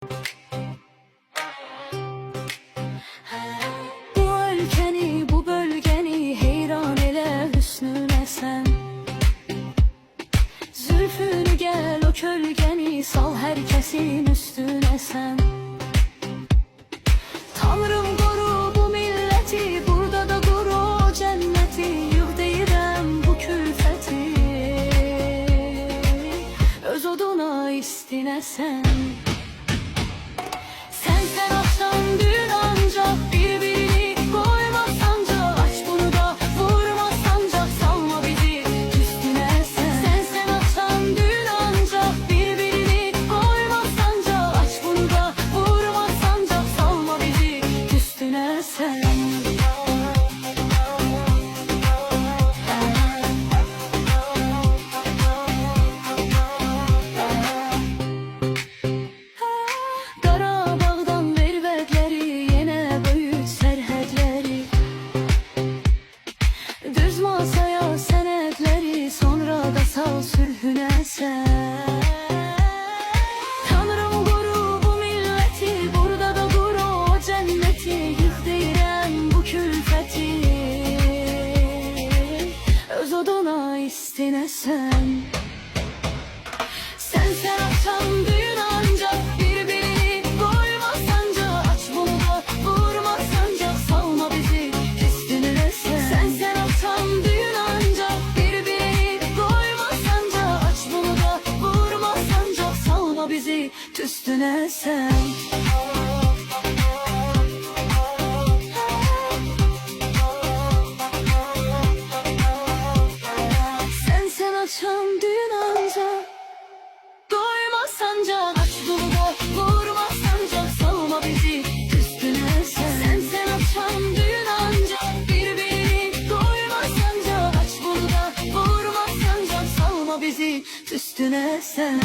Bu ülkeni, bu bölgeni heyran ele hüsnüne sen. Zülfünü gel o kölgeni sal herkesin üstüne sen. Tanrım koru bu milleti, burada da koru o cenneti. Yığ deyirəm bu külfeti, öz oduna istinə sen. Sen akşam dün ancak birbirini koyma sancak. Aç bunu da vurma sancak, salma bizi üstüne sen. Sen akşam dün ancak birbirini koyma sancak. Aç bunu da vurma sancak, salma bizi üstüne sen. Düz masaya senetleri, sonra da sal sülhüne sen. Tanrım koru bu milleti, burada da koru o cenneti. Yık deyirəm bu külfeti, öz oduna istinə sen. Sen akşam düğün ancak birbirini koyma sancak. Aç bunu da vurma sancak, salma bizi üstüne sen. Sen akşam düğün ancak birbirini koyma sancak. Aç bunu da vurma sancak, salma bizi üstüne sen. Sen akşam düğün ancak doyma sancak. Aç bunu da vurma sancak, salma bizi üstüne sen. Sen akşam düğün ancak birbirini doyma sancak. Aç bunu da vurma sancak, salma bizi üstüne sen.